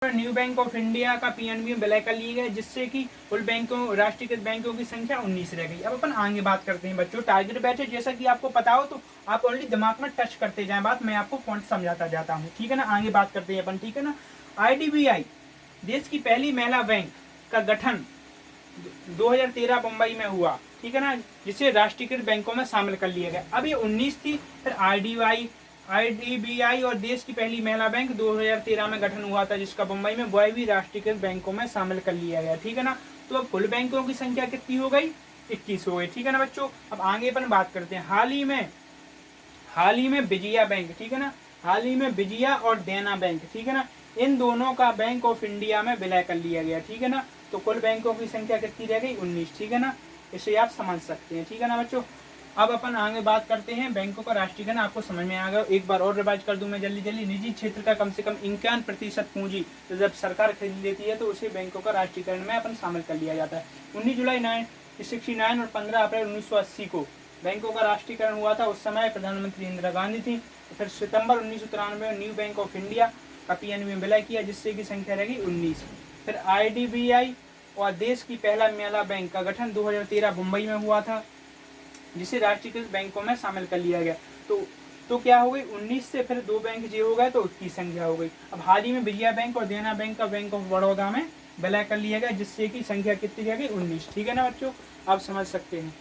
New bank of India का PNB में विलय कर लिए गए, जिससे कि कुल बैंकों राष्ट्रीयकृत बैंकों की संख्या 19 रह गई। अब अपन आगे बात करते हैं बच्चों टारगेट बैठे, जैसा कि आपको पता हो तो आप ऑलरेडी दिमाग में टच करते जाएं बात, मैं आपको पॉइंट समझाता जाता हूँ, ठीक है ना। आगे बात करते हैं अपन, ठीक है ना। आईडीबीआई देश की पहली महिला बैंक का गठन 2013 मुंबई में हुआ, ठीक है ना, जिसे राष्ट्रीयकृत बैंकों में शामिल कर लिया गया। अब ये 19 थी, फिर आईडीबीआई और देश की पहली महिला बैंक 2013 में गठन हुआ था, जिसका मुंबई में वह भी राष्ट्रीयकृत बैंकों में शामिल कर लिया गया, ठीक है ना। तो अब कुल बैंकों की संख्या कितनी हो गई? 21 हो गई, ठीक है ना बच्चों। अब आगे अपन बात करते हैं हाल ही में विजया बैंक, ठीक है ना, हाल ही में विजया और देना बैंक, ठीक है ना, इन दोनों का बैंक ऑफ इंडिया में विलय कर लिया गया, ठीक है ना। तो कुल बैंकों की संख्या कितनी रह गई? 19, ठीक है ना। इसे आप समझ सकते हैं, ठीक है ना बच्चों। अब अपन आगे बात करते हैं बैंकों का राष्ट्रीयकरण, आपको समझ में आ गया। एक बार और रिवाइज कर दूं मैं जल्दी। निजी क्षेत्र का कम से कम 51% पूंजी तो जब सरकार खरीद लेती है तो उसे बैंकों का राष्ट्रीयकरण में अपन शामिल कर लिया जाता है। 19 जुलाई 1969 और 15 अप्रैल 1980 को बैंकों का राष्ट्रीयकरण हुआ था। उस समय प्रधानमंत्री इंदिरा गांधी थी। फिर सितंबर 1993 में न्यू बैंक ऑफ इंडिया का पीएनबी में विलय किया, जिससे की संख्या रहेगी 19। फिर आईडीबीआई और देश की पहला महिला बैंक का गठन 2013 मुंबई में हुआ था, जिसे राष्ट्रीयकृत बैंकों में शामिल कर लिया गया। तो क्या हो गई? 19 से फिर 2 बैंक जो हो गए तो उसकी संख्या हो गई। अब हाल ही में विजया बैंक और देना बैंक का बैंक ऑफ बड़ौदा में विलय कर लिया गया, जिससे कि संख्या कितनी रह गई? 19, ठीक है ना बच्चों, आप समझ सकते हैं।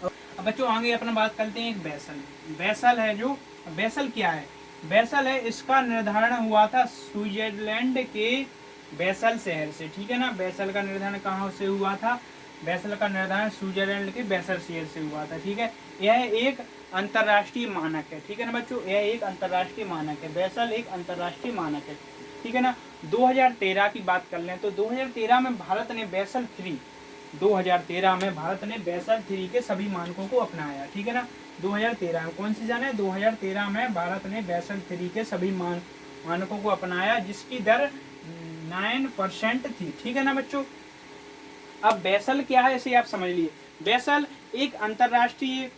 अब बच्चों आगे अपना बात करते हैं एक बैसल है। जो बैसल क्या है? बैसल है, इसका निर्धारण हुआ था स्विट्जरलैंड के बैसल शहर से, ठीक है ना। बैसल का निर्धारण कहाँ से हुआ था? बैसल का निर्धारण स्विट्जरलैंड के बैसल शहर से हुआ था, ठीक है। यह एक अंतर्राष्ट्रीय मानक है, ठीक है ना बच्चों, यह एक अंतर्राष्ट्रीय मानक है। बैसल एक अंतर्राष्ट्रीय मानक है, ठीक है ना। 2013 की बात कर लें तो 2013 में भारत ने बैसल 3 2013 में भारत ने बैसल 3 के सभी मानकों को अपनाया, ठीक है ना। 2013 में कौन सी जाने? 2013 में भारत ने बैसल 3 के सभी मानकों को अपनाया, जिसकी दर 9% थी, ठीक है ना बच्चों। अब बैसल क्या है इसे आप समझ लिए। बैसल एक अंतर्राष्ट्रीय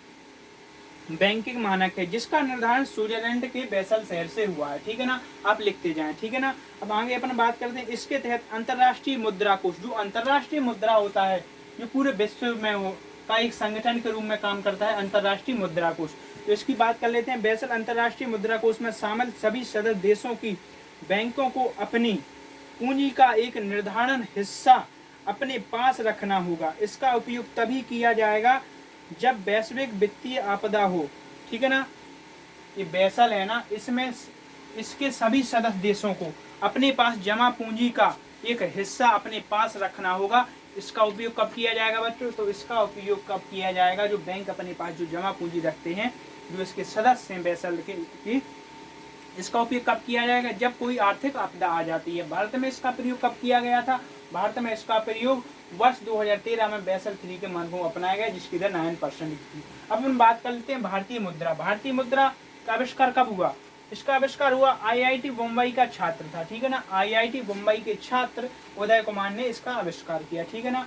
बैंकिंग मानक है, जिसका निर्धारण स्विट्जरलैंड के बैसल शहर से हुआ है, ठीक है ना। आप लिखते जाएं, ठीक है ना। अब आगे अपन बात करते हैं इसके तहत अंतर्राष्ट्रीय मुद्रा कोष, जो अंतर्राष्ट्रीय मुद्रा होता है, जो पूरे विश्व में हो का एक संगठन के रूप में काम करता है, अंतर्राष्ट्रीय मुद्रा कोष। तो इसकी बात कर लेते हैं। बैसल अंतर्राष्ट्रीय मुद्रा कोष में शामिल सभी सदस्य देशों की बैंकों को अपनी पूंजी का एक निर्धारण हिस्सा अपने पास रखना होगा। इसका उपयोग तभी किया जाएगा जब वैश्विक वित्तीय आपदा हो, ठीक है ना। ये बैसल है ना, इसमें इसके सभी सदस्य देशों को अपने पास जमा पूंजी का एक हिस्सा अपने पास रखना होगा। इसका उपयोग कब किया जाएगा बच्चों? तो इसका उपयोग कब किया जाएगा? जो बैंक अपने पास जो जमा पूंजी रखते हैं, जो इसके सदस्य हैं बैसल के, इसका उपयोग कब किया जाएगा? जब कोई आर्थिक आपदा आ जाती है। भारत में इसका प्रयोग कब किया गया था? भारत में इसका प्रयोग वर्ष 2013 में बैसल 3 के मानकों को अपनाया गया, जिसकी दर 9% थी। अब हम बात कर लेते हैं भारतीय मुद्रा। भारतीय मुद्रा का आविष्कार कब हुआ? इसका आविष्कार हुआ आईआईटी मुंबई का छात्र था, ठीक है ना। आईआईटी मुंबई के छात्र उदय कुमार ने इसका आविष्कार किया, ठीक है ना।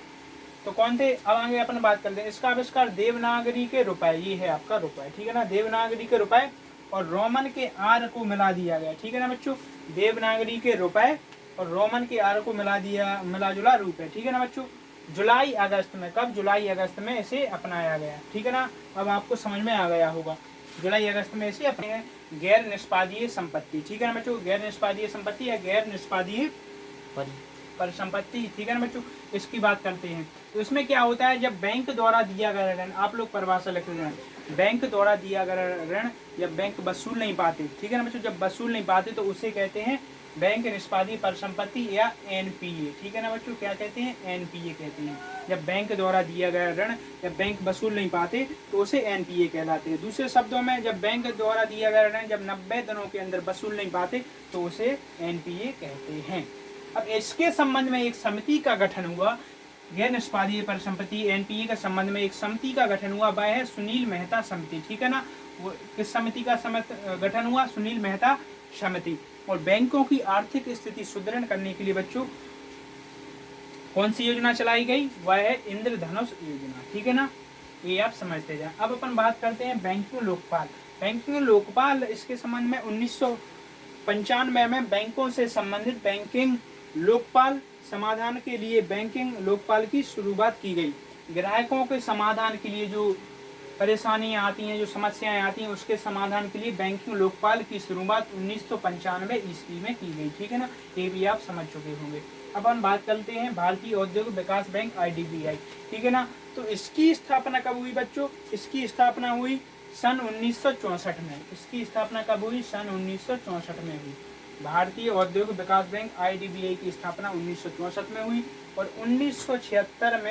तो कौन थे? अब आगे अपन बात करते हैं। इसका आविष्कार देवनागरी के रुपए, ये है आपका रुपए, ठीक है ना, देवनागरी के रुपए और रोमन के आर को मिला दिया गया, ठीक है ना बच्चों। देवनागरी के रुपए और रोमन के आर को मिला जुला रूप है, ठीक है ना बच्चों। जुलाई अगस्त में, कब? जुलाई अगस्त में इसे अपनाया गया, ठीक है ना। अब आपको समझ में आ गया होगा, जुलाई अगस्त में इसे अपने गैर निष्पादीय संपत्ति, ठीक है ना बच्चों। गैर निष्पादीय संपत्ति या गैर निष्पादीय परिसंपत्ति, ठीक है ना बच्चों। इसकी बात करते हैं। तो इसमें क्या होता है? जब बैंक द्वारा दिया गया ऋण, आप लोग परिभाषा लिख रहे हैं, बैंक द्वारा दिया गया ऋण जब बैंक वसूल नहीं पाते, ठीक है ना बच्चों, जब वसूल नहीं पाते तो उसे कहते हैं बैंक निष्पादीय परिसंपत्ति या एनपीए, ठीक है ना बच्चों। क्या कहते हैं? एनपीए कहते हैं। जब बैंक द्वारा दिया गया ऋण जब बैंक वसूल नहीं पाते तो उसे एनपीए कहलाते हैं। दूसरे शब्दों में, जब बैंक द्वारा दिया गया ऋण जब 90 दिनों के अंदर वसूल नहीं पाते तो उसे एनपीए कहते हैं। अब इसके संबंध में एक समिति का गठन हुआ, गैर निष्पादीय परिसंपत्ति एनपीए के संबंध में एक समिति का गठन हुआ, वह है सुनील मेहता समिति, ठीक है ना। वो किस समिति का गठन हुआ? सुनील मेहता समिति। और बैंकों की आर्थिक स्थिति सुदृढ़ करने के लिए बच्चों कौन सी योजना चलाई गई? वह है इंद्रधनुष योजना, ठीक है ना। ये आप समझते जाए। अब अपन बात करते हैं बैंकिंग लोकपाल। बैंकिंग लोकपाल इसके संबंध में 1995 में बैंकों से संबंधित बैंकिंग लोकपाल समाधान के लिए बैंकिंग लोकपाल की शुरुआत की गई। ग्राहकों के समाधान के लिए जो परेशानियां आती हैं, जो समस्याएं आती हैं, उसके समाधान के लिए बैंकिंग लोकपाल की शुरुआत 1995 ईस्वी में की गई। ठीक है ना, ये भी आप समझ चुके होंगे। अब हम बात करते हैं भारतीय औद्योगिक विकास बैंक IDBI। ठीक है ना, तो इसकी स्थापना कब हुई बच्चों? इसकी स्थापना हुई सन 1964 में। इसकी स्थापना कब हुई? सन 1964 में हुई। भारतीय औद्योगिक विकास बैंक IDBI की स्थापना 1964 में हुई और 1976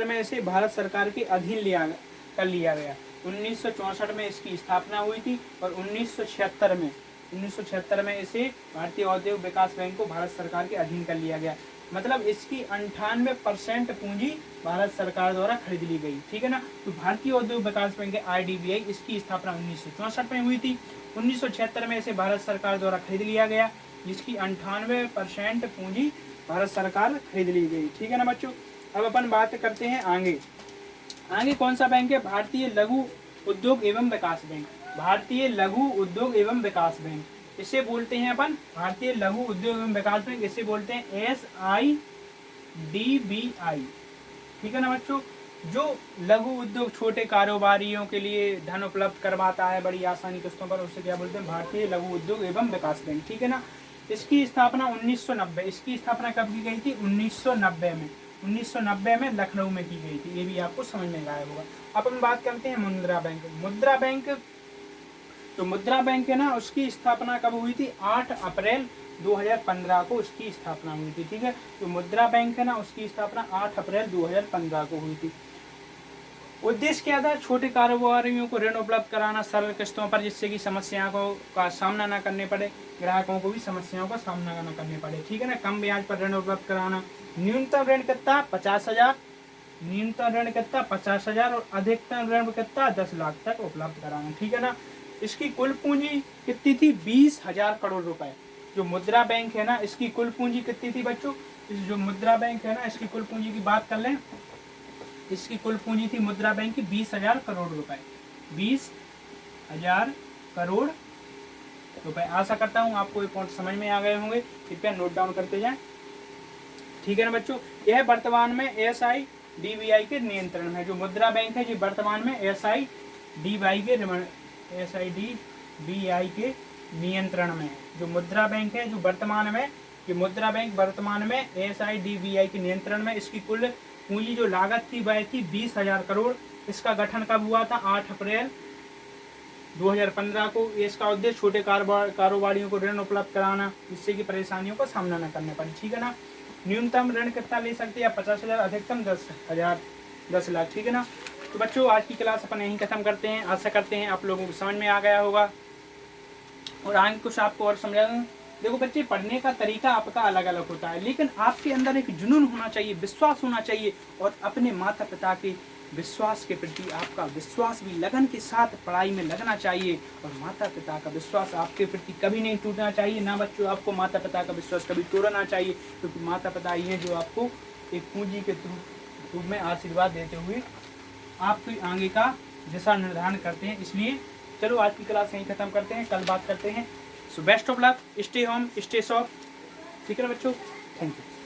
में इसे भारत सरकार के अधीन कर लिया गया। 1964 में इसकी स्थापना हुई थी और 1976 में इसे भारतीय औद्योगिक विकास बैंक को भारत सरकार के अधीन कर लिया गया। मतलब इसकी 98% पूंजी भारत सरकार द्वारा खरीद ली गई। ठीक है ना, तो भारतीय औद्योगिक विकास बैंक IDBI इसकी स्थापना 1964 में हुई थी। 1976 में इसे भारत सरकार द्वारा खरीद लिया गया, जिसकी 98% पूंजी भारत सरकार खरीद ली गई। ठीक है ना बच्चों, अब अपन बात करते हैं आगे कौन सा बैंक है? भारतीय लघु उद्योग एवं विकास बैंक। भारतीय लघु उद्योग एवं विकास बैंक, इसे बोलते हैं अपन भारतीय लघु उद्योग एवं विकास बैंक, इसे बोलते हैं SIDBI। ठीक है ना बच्चों, जो लघु उद्योग छोटे कारोबारियों के लिए धन उपलब्ध करवाता है बड़ी आसानी किस्तों पर, उसे क्या बोलते हैं? भारतीय लघु उद्योग एवं विकास बैंक। ठीक है ना, इसकी स्थापना 1990, इसकी स्थापना कब की गई थी? 1990 में। 1990 में लखनऊ में की गई थी, ये भी आपको समझ में आया होगा। अब हम बात करते हैं मुद्रा बैंक। मुद्रा बैंक, तो मुद्रा बैंक है ना, उसकी स्थापना कब हुई थी? 8 अप्रैल 2015 को उसकी स्थापना हुई थी। ठीक है, तो मुद्रा बैंक है ना, उसकी स्थापना 8 अप्रैल 2015 को हुई थी। उद्देश्य क्या था? छोटे कारोबारियों को ऋण उपलब्ध कराना सरल किस्तों पर, जिससे कि समस्याओं का सामना न करने पड़े, ग्राहकों को भी समस्याओं का सामना न करने पड़े। ठीक है ना, कम ब्याज पर ऋण उपलब्ध कराना। न्यूनतम ऋण कितना? 50,000। न्यूनतम ऋण कितना? 50,000 और अधिकतम ऋण कितना? 10 लाख तक उपलब्ध कराना। ठीक है ना, इसकी कुल पूंजी कितनी थी? 20,000 करोड़ रुपए। जो मुद्रा बैंक है ना, इसकी कुल पूंजी कितनी थी बच्चों? जो मुद्रा बैंक है ना, इसकी कुल पूंजी की बात कर लें, इसकी कुल पूंजी थी मुद्रा बैंक की 20,000 करोड़ रुपए। 20,000 करोड़ रुपए। आशा करता हूँ आपको ये पॉइंट समझ में आ गए होंगे, कृपया नोट डाउन करते जाएं। ठीक है ना बच्चों, यह वर्तमान में SIDBI के नियंत्रण में, जो मुद्रा बैंक है, जो वर्तमान में SIDBI के नियंत्रण में है। जो मुद्रा बैंक है, जो वर्तमान में, ये मुद्रा बैंक वर्तमान में SIDBI के नियंत्रण में। इसकी कुल पूंजी जो लागत थी वह थी 20,000 करोड़। इसका गठन कब हुआ था? 8 अप्रैल 2015 को। इसका उद्देश्य छोटे कारोबारियों को ऋण उपलब्ध कराना, जिससे कि परेशानियों का सामना न करना पड़े। ठीक है ना, न्यूनतम ऋण कितना ले सकते हैं? 50,000, अधिकतम 10 लाख। ठीक है ना, तो बच्चों आज की क्लास अपन यहीं खत्म करते हैं। आशा करते हैं आप लोगों को समझ में आ गया होगा और आगे कुछ आपको और समझा दूँ। देखो बच्चे, पढ़ने का तरीका आपका अलग अलग होता है, लेकिन आपके अंदर एक जुनून होना चाहिए, विश्वास होना चाहिए, और अपने माता पिता के विश्वास के प्रति आपका विश्वास भी लगन के साथ पढ़ाई में लगना चाहिए। और माता पिता का विश्वास आपके प्रति कभी नहीं टूटना चाहिए। ना बच्चों, आपको माता पिता का विश्वास कभी तोड़ना चाहिए, क्योंकि माता पिता ही हैं जो आपको एक पूंजी के रूप में आशीर्वाद देते हुए आपकी आगे का दिशा निर्धारण करते हैं। इसलिए चलो आज की क्लास यहीं खत्म करते हैं, कल बात करते हैं। So best of luck, stay home, stay soft. ठीक है ना बच्चों, थैंक यू।